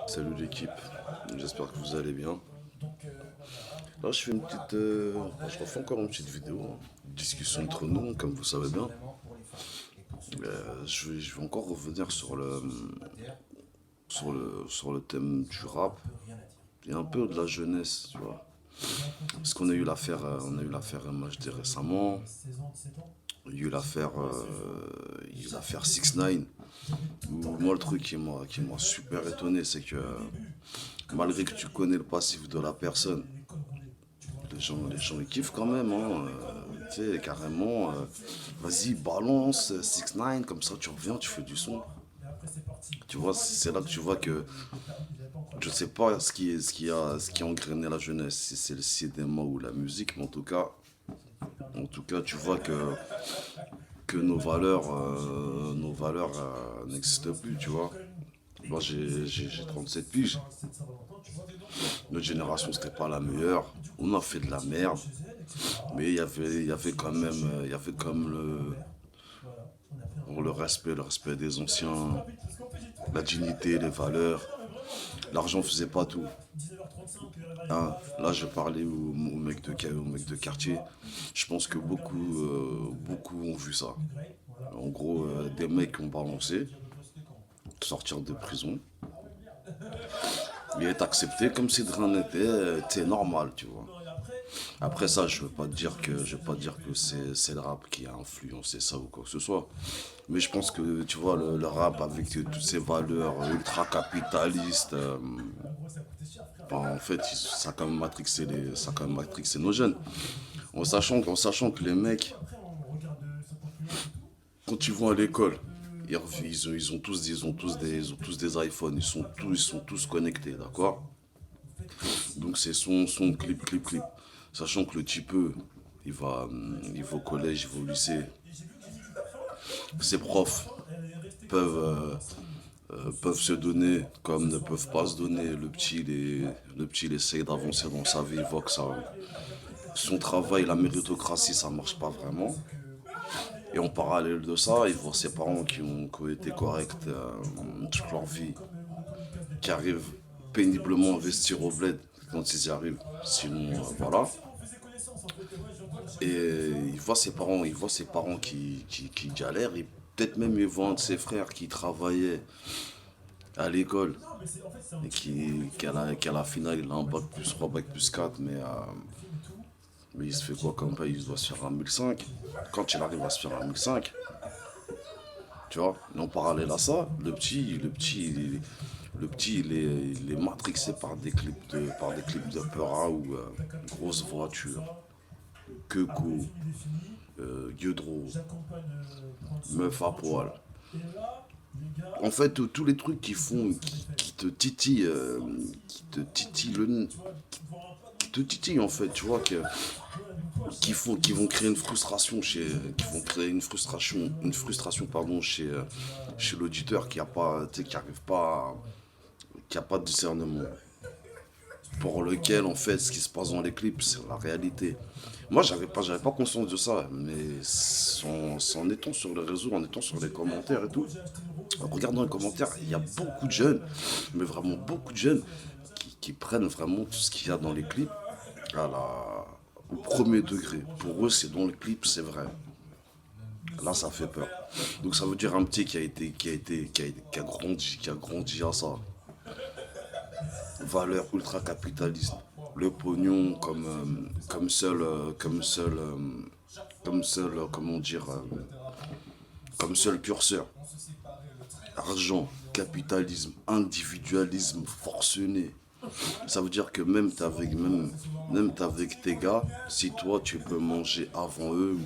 Salut l'équipe, j'espère que vous allez bien. Là, je fais une petite. Je refais encore une petite vidéo, hein. Discussion entre nous, comme vous savez bien. Je vais encore revenir sur le thème du rap et un peu de la jeunesse, tu vois. Parce qu'on a eu l'affaire MHD récemment, il y a eu l'affaire 6ix9ine. Moi, le truc qui m'a super étonné, c'est que malgré que tu connais le passif de la personne, les gens ils kiffent quand même, hein. Tu sais, carrément, vas-y, balance 6ix9ine, comme ça tu reviens, tu fais du son. Tu vois, c'est là que tu vois que je sais pas ce qui a engrainé la jeunesse, si c'est le cinéma ou la musique, mais en tout cas, tu vois que nos valeurs n'existent plus, tu vois. Moi, j'ai 37 piges. Notre génération, c'était pas la meilleure. On a fait de la merde. Mais il y avait quand même, il y avait comme le respect des anciens, la dignité, les valeurs. L'argent faisait pas tout. Hein, là, je parlais aux mecs de quartier. Je pense que beaucoup ont vu ça. En gros, des mecs qui ont balancé, sortir de prison, et être accepté comme si de rien n'était, c'est normal, tu vois. Après ça, je veux pas dire que c'est le rap qui a influencé ça ou quoi que ce soit. Mais je pense que, tu vois, le rap avec toutes ses valeurs ultra capitalistes, en fait, ça a quand même matrixé nos jeunes. En sachant que les mecs, quand ils vont à l'école, ils ont tous des iPhones, ils sont tous connectés, d'accord? Donc c'est son, clip, clip, clip. Sachant que le type, il va au collège, il va au lycée, ses profs peuvent se donner comme ne peuvent pas se donner. Le petit, il essaye d'avancer dans sa vie, il voit que son travail, la méritocratie, ça marche pas vraiment. Et en parallèle de ça, il voit ses parents qui ont été corrects toute leur vie, qui arrivent péniblement à investir au bled quand ils y arrivent. Sinon, voilà. Et il voit ses parents qui galèrent. Et peut-être même il voit un de ses frères qui travaillait à l'école et qu'à la finale il a un bac plus 3, bac plus 4, mais il se fait quoi comme paye? Il doit se faire un 1005. Quand il arrive à se faire un 1005, tu vois, et en parallèle à ça, le petit, il est matrixé par des clips de Peura ou grosse voiture, Queco, Gueudreau, meuf à poil. En fait, tous les trucs qui te titillent, qui te titillent en fait, tu vois, qui vont créer une frustration pardon, chez l'auditeur qui a pas, tu sais, qui arrive pas, qui a pas de discernement. Pour lequel, en fait, ce qui se passe dans les clips, c'est la réalité. Moi, j'avais pas conscience de ça, mais en étant sur les réseaux, en étant sur les commentaires et tout, en regardant les commentaires, il y a beaucoup de jeunes, mais vraiment beaucoup de jeunes, qui prennent vraiment tout ce qu'il y a dans les clips au premier degré. Pour eux, c'est dans le clip, c'est vrai. Là, ça fait peur. Donc, ça veut dire un petit qui a grandi à ça. Valeur ultra capitaliste. Le pognon comment dire, comme seul curseur. Argent, capitalisme, individualisme forcené. Ça veut dire que même t'es avec tes gars, si toi tu peux manger avant eux,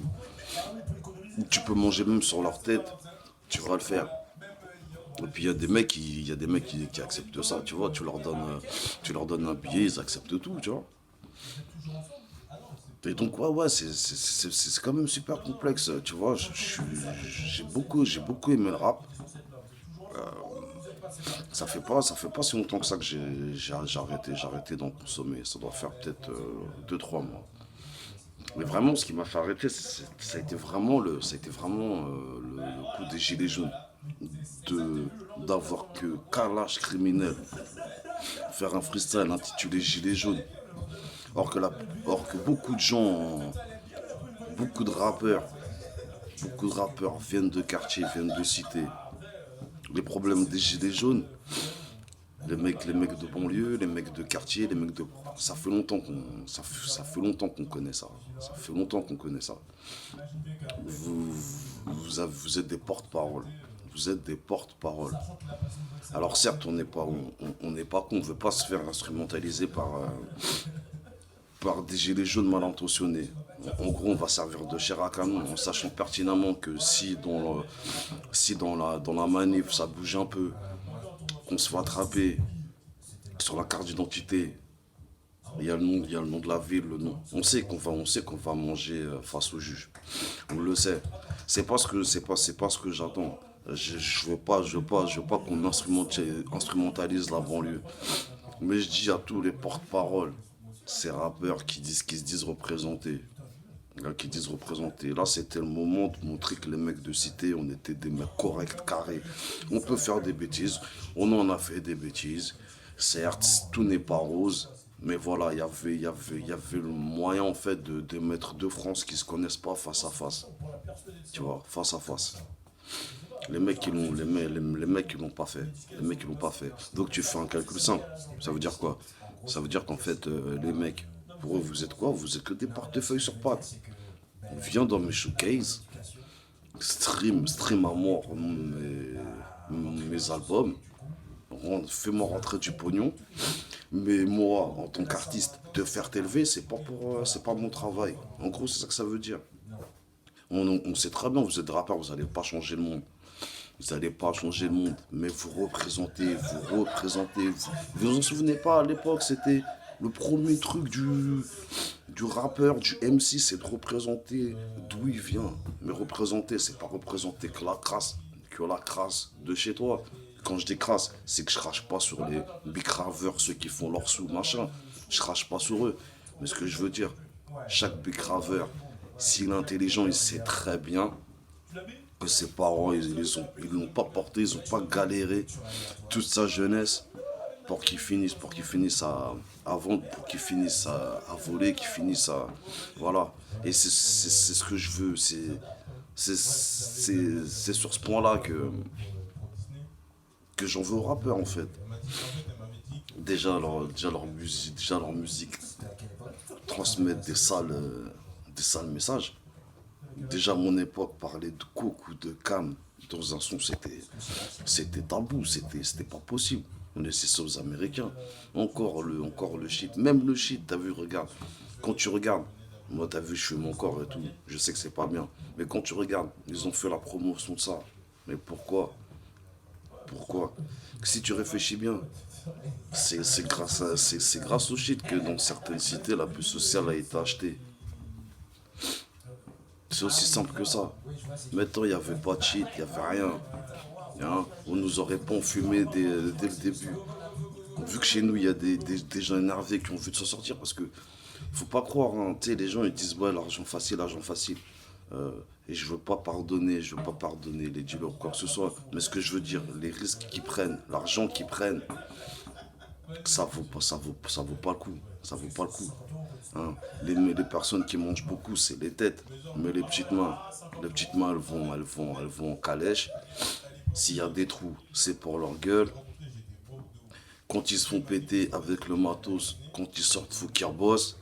ou tu peux manger même sur leur tête, tu vas le faire. Et puis il y a des mecs qui acceptent ça, tu vois, tu leur donnes un billet, ils acceptent tout, tu vois. Et donc ouais, ouais, c'est quand même super complexe, tu vois. J'ai beaucoup aimé le rap. Ça fait pas si longtemps que ça que j'ai arrêté d'en consommer. Ça doit faire peut-être 2, 3 mois. Mais vraiment, ce qui m'a fait arrêter, ça a été vraiment le coup des gilets jaunes. de d'avoir que Kalash criminel faire un freestyle intitulé Gilets jaunes. Or que, la, or que beaucoup de gens, beaucoup de rappeurs, beaucoup de rappeurs viennent de quartiers, viennent de cités. Les problèmes des gilets jaunes, les mecs de banlieue, les mecs de quartier, les mecs de... Ça fait longtemps ça fait longtemps qu'on connaît ça. Ça fait longtemps qu'on connaît ça. Vous, vous êtes des porte-paroles. Vous êtes des porte-paroles. Alors certes, on n'est pas con, on ne veut pas se faire instrumentaliser par des gilets jaunes mal intentionnés. En gros, on va servir de chair à canon en sachant pertinemment que si dans la manif ça bouge un peu, qu'on se fait attraper sur la carte d'identité, il y a le nom de la ville, le nom. On sait qu'on va manger face au juge. On le sait. C'est pas ce que j'attends. Je veux pas qu'on instrumentalise la banlieue. Mais je dis à tous les porte-paroles, ces rappeurs qui se disent représentés, qui disent représentés. Là, c'était le moment de montrer que les mecs de cité, on était des mecs corrects, carrés. On peut faire des bêtises, on en a fait des bêtises. Certes, tout n'est pas rose, mais voilà, il y avait le moyen en fait de mettre deux France qui se connaissent pas face à face. Tu vois, face à face. Les mecs qui l'ont pas fait. Les mecs qui l'ont pas fait. Donc tu fais un calcul simple. Ça veut dire quoi? Ça veut dire qu'en fait, les mecs, pour eux, vous êtes quoi? Vous êtes que des portefeuilles sur pattes. Viens dans mes showcases, stream à mort mes albums, fais-moi rentrer du pognon. Mais moi, en tant qu'artiste, te faire t'élever, c'est pas mon travail. En gros, c'est ça que ça veut dire. On sait très bien, vous êtes rappeur, vous n'allez pas changer le monde. Vous n'allez pas changer le monde, mais vous représentez. Vous vous en souvenez pas, à l'époque, c'était le premier truc du rappeur, du MC, c'est de représenter d'où il vient. Mais représenter, c'est pas représenter que la crasse de chez toi. Quand je dis crasse, c'est que je crache pas sur les big raveurs, ceux qui font leur sous, machin. Je crache pas sur eux. Mais ce que je veux dire, chaque big raveur, s'il est intelligent, il sait très bien que ses parents, ils l'ont pas porté, ils ont pas galéré toute sa jeunesse pour qu'ils finissent à vendre, pour qu'ils finissent à voler, qu'ils finissent à... Voilà. Et c'est ce que je veux. C'est sur ce point-là que j'en veux aux rappeurs, en fait. Déjà leur musique transmettre des sales messages. Déjà à mon époque, parler de coke ou de cam dans un son, c'était tabou, c'était pas possible. On laissait ça aux Américains. Encore le shit. Même le shit, t'as vu, regarde. Quand tu regardes, moi t'as vu, je fume encore et tout. Je sais que c'est pas bien. Mais quand tu regardes, ils ont fait la promotion de ça. Mais pourquoi? Pourquoi? Si tu réfléchis bien, c'est grâce au shit que dans certaines cités, la puce sociale a été achetée. C'est aussi simple que ça. Maintenant, il n'y avait pas de shit, il n'y avait rien. Hein. On nous aurait pas enfumé dès le début. Vu que chez nous, il y a des gens énervés qui ont envie de s'en sortir, parce que faut pas croire, hein, tu sais, les gens ils disent ouais, l'argent facile, l'argent facile. Et je veux pas pardonner les dealers ou quoi que ce soit. Mais ce que je veux dire, les risques qu'ils prennent, l'argent qu'ils prennent, ça vaut pas le coup. Ça vaut pas le coup. Hein. Les personnes qui mangent beaucoup, c'est les têtes. Mais les petites mains, elles vont en calèche. S'il y a des trous, c'est pour leur gueule. Quand ils se font péter avec le matos, quand ils sortent, faut qu'ils rebossent.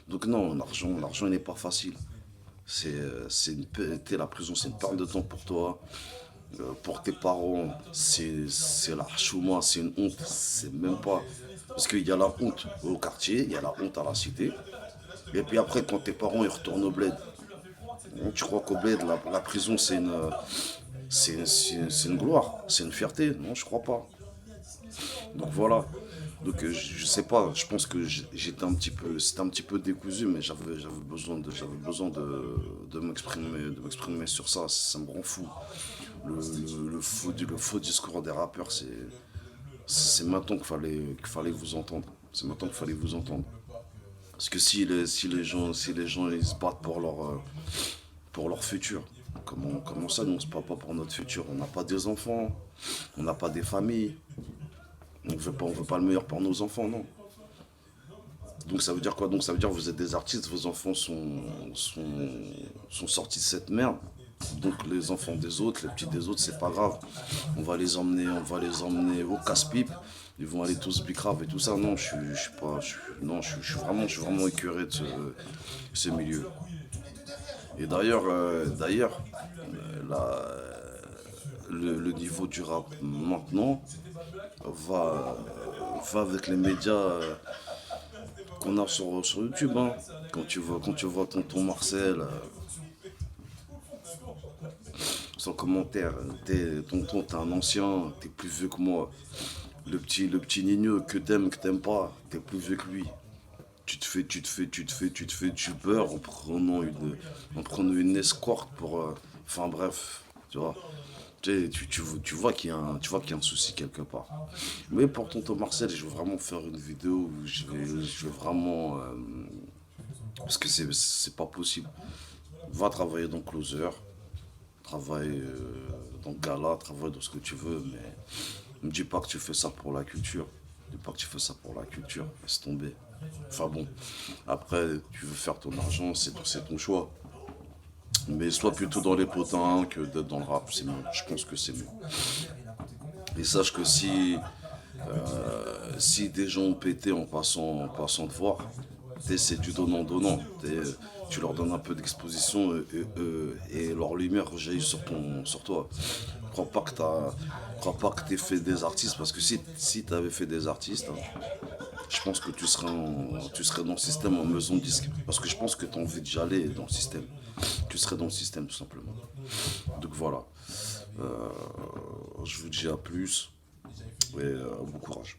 Donc non, l'argent il n'est pas facile. La prison, c'est une perte de temps pour toi. Pour tes parents, c'est la chouma, c'est une honte. C'est même pas. Parce qu'il y a la honte au quartier, il y a la honte à la cité. Et puis après, quand tes parents ils retournent au bled, tu crois qu'au bled, la prison, c'est une gloire, c'est une fierté? Non, je crois pas. Donc voilà. Donc je sais pas, je pense que c'était un petit peu décousu, mais de m'exprimer sur ça. Ça me rend fou. Le faux discours des rappeurs, c'est maintenant qu'il fallait vous entendre. C'est maintenant qu'il fallait vous entendre. Parce que si les gens ils se battent pour leur futur, Comment ça, nous, on se bat pas pour notre futur? On n'a pas des enfants, on n'a pas des familles. On veut pas le meilleur pour nos enfants, non. Donc ça veut dire quoi? Donc ça veut dire que vous êtes des artistes, vos enfants sont sortis de cette merde. Donc les enfants des autres, les petits des autres, c'est pas grave. On va les emmener au casse-pipe. Ils vont aller tous bicrave et tout ça. Non, je suis pas, non, je suis vraiment écœuré de ce milieu. Et le niveau du rap maintenant va, va avec les médias qu'on a sur YouTube, hein. Quand tu vois Tonton Marcel, sans commentaire, tonton, t'es un ancien, t'es plus vieux que moi. Le petit Nino que t'aimes pas, t'es plus vieux que lui. Tu te fais du beurre en prenant une escorte pour, enfin bref, tu vois. Tu vois tu vois qu'il y a un souci quelque part. Mais pour Tonton Marcel, je veux vraiment faire une vidéo où je vais vraiment, parce que c'est pas possible. Va travailler dans Closer, travaille dans Gala, travaille dans ce que tu veux, mais ne me dis pas que tu fais ça pour la culture. Ne dis pas que tu fais ça pour la culture, laisse tomber. Enfin bon, après, tu veux faire ton argent, c'est ton choix. Mais sois plutôt dans les potins que d'être dans le rap, c'est mieux. Je pense que c'est mieux. Et sache que si des gens ont pété en passant te voir, c'est du donnant-donnant. Tu leur donnes un peu d'exposition et leur lumière rejaillit sur toi. Crois pas que t'aies fait des artistes, parce que si t'avais fait des artistes, hein, je pense que tu serais dans le système en maison de disque. Parce que je pense que tu as envie d'aller dans le système. Tu serais dans le système tout simplement. Donc voilà. Je vous dis à plus et bon courage.